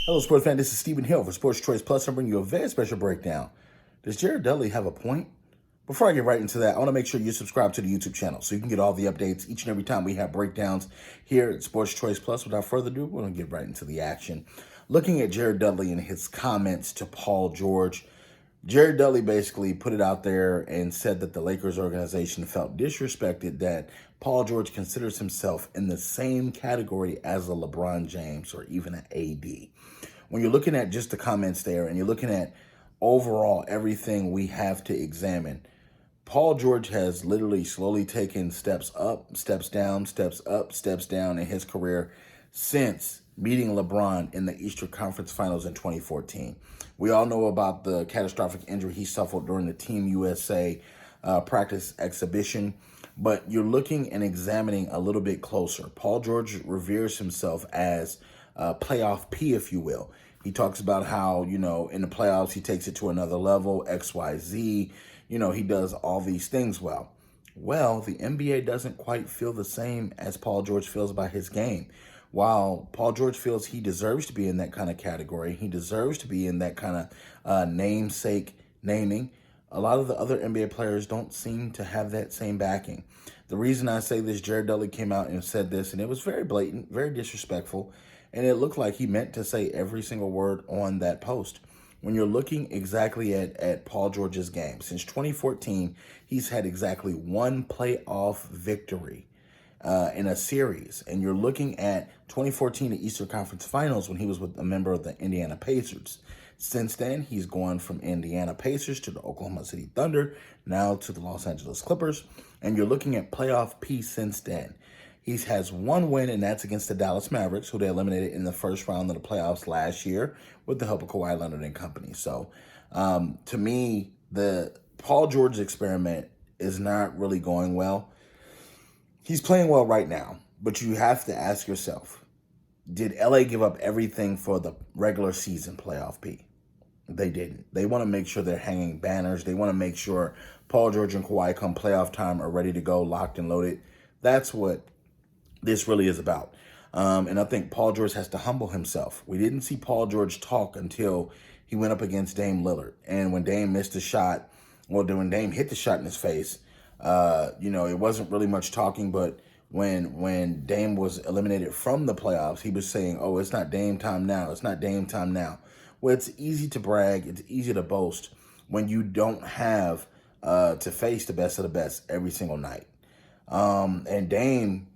Hello, sports fan. This is Stephen Hill for Sports Choice Plus. I'm bringing you a very special breakdown. Does Jared Dudley have a point? Before I get right into that, I want to make sure you subscribe to the YouTube channel so you can get all the updates each and every time we have breakdowns here at Sports Choice Plus. Without further ado, we're going to get right into the action. Looking at Jared Dudley and his comments to Paul George, Jared Dudley basically put it out there and said that the Lakers organization felt disrespected that Paul George considers himself in the same category as a LeBron James or even an AD. When you're looking at just the comments there and you're looking at overall everything we have to examine, Paul George has literally slowly taken steps up, steps down, steps up, steps down in his career since meeting LeBron in the Eastern Conference Finals in 2014. We all know about the catastrophic injury he suffered during the Team USA practice exhibition, but you're looking and examining a little bit closer. Paul George reveres himself as playoff P, if you will. He talks about how, in the playoffs, he takes it to another level, X, Y, Z. He does all these things well. Well, the NBA doesn't quite feel the same as Paul George feels about his game. While Paul George feels he deserves to be in that kind of category, he deserves to be in that kind of namesake naming, a lot of the other NBA players don't seem to have that same backing. The reason I say this, Jared Dudley came out and said this, and it was very blatant, very disrespectful, and it looked like he meant to say every single word on that post. When you're looking exactly at Paul George's game, since 2014, he's had exactly one playoff victory in a series. And you're looking at 2014, the Eastern Conference Finals, when he was with a member of the Indiana Pacers. Since then, he's gone from Indiana Pacers to the Oklahoma City Thunder, now to the Los Angeles Clippers. And you're looking at playoff P since then. He has one win, and that's against the Dallas Mavericks, who they eliminated in the first round of the playoffs last year with the help of Kawhi Leonard and company. So, to me, the Paul George experiment is not really going well. He's playing well right now, but you have to ask yourself, did LA give up everything for the regular season playoff P? They didn't. They want to make sure they're hanging banners. They want to make sure Paul George and Kawhi come playoff time are ready to go, locked and loaded. That's what this really is about. And I think Paul George has to humble himself. We didn't see Paul George talk until he went up against Dame Lillard. And when Dame missed a shot, when Dame hit the shot in his face, it wasn't really much talking, but when Dame was eliminated from the playoffs, he was saying, oh, it's not Dame time now. It's not Dame time now. Well, it's easy to brag. It's easy to boast when you don't have to face the best of the best every single night. And Dame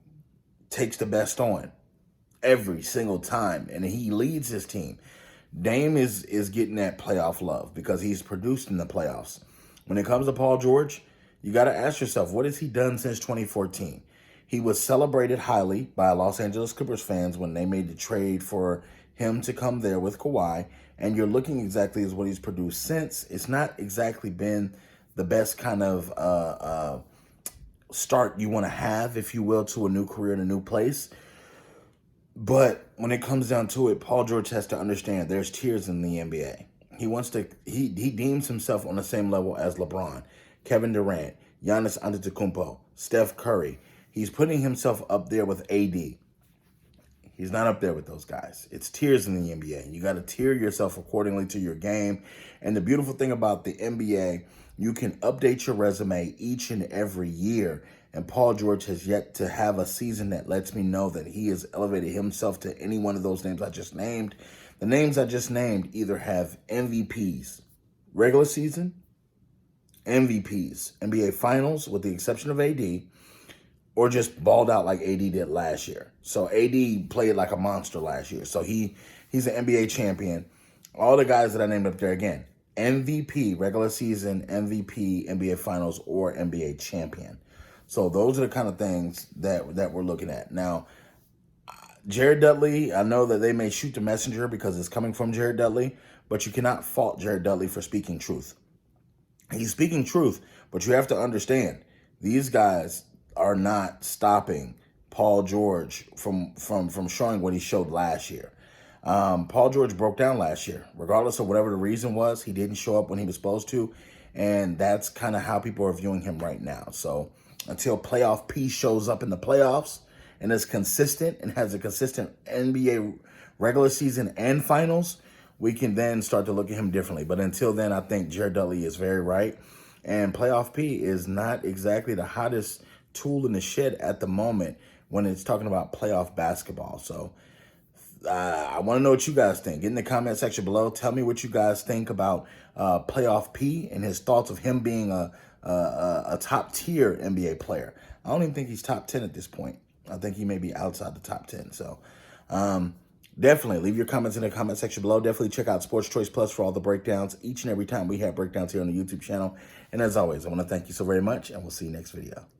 takes the best on every single time, and he leads his team. Dame is getting that playoff love because he's produced in the playoffs. When it comes to Paul George, you got to ask yourself, what has he done since 2014? He was celebrated highly by Los Angeles Clippers fans when they made the trade for him to come there with Kawhi, and you're looking exactly as what he's produced since. It's not exactly been the best kind of start you want to have, if you will, to a new career in a new place. But when it comes down to it, Paul George has to understand there's tiers in the NBA. He deems himself on the same level as LeBron, Kevin Durant, Giannis Antetokounmpo, Steph Curry. He's putting himself up there with AD. He's not up there with those guys. It's tiers in the NBA. You got to tier yourself accordingly to your game. And the beautiful thing about the NBA, you can update your resume each and every year. And Paul George has yet to have a season that lets me know that he has elevated himself to any one of those names I just named. The names I just named either have MVPs, regular season, MVPs, NBA Finals, with the exception of AD, or just balled out like AD did last year. So AD played like a monster last year. So he's an NBA champion. All the guys that I named up there, again, MVP, regular season, MVP, NBA Finals, or NBA champion. So those are the kind of things that we're looking at. Now, Jared Dudley, I know that they may shoot the messenger because it's coming from Jared Dudley, but you cannot fault Jared Dudley for speaking truth. He's speaking truth, but you have to understand, these guys are not stopping Paul George from showing what he showed last year. Paul George broke down last year. Regardless of whatever the reason was, he didn't show up when he was supposed to, and that's kind of how people are viewing him right now. So until playoff P shows up in the playoffs and is consistent and has a consistent NBA regular season and finals, we can then start to look at him differently. But until then, I think Jared Dudley is very right. And playoff P is not exactly the hottest tool in the shed at the moment when it's talking about playoff basketball. So I want to know what you guys think. Get in the comment section below. Tell me what you guys think about playoff P and his thoughts of him being a top tier NBA player. I don't even think he's top 10 at this point. I think he may be outside the top 10. So definitely leave your comments in the comment section below. Definitely check out Sports Choice Plus for all the breakdowns each and every time we have breakdowns here on the YouTube channel. And as always, I want to thank you so very much, and we'll see you next video.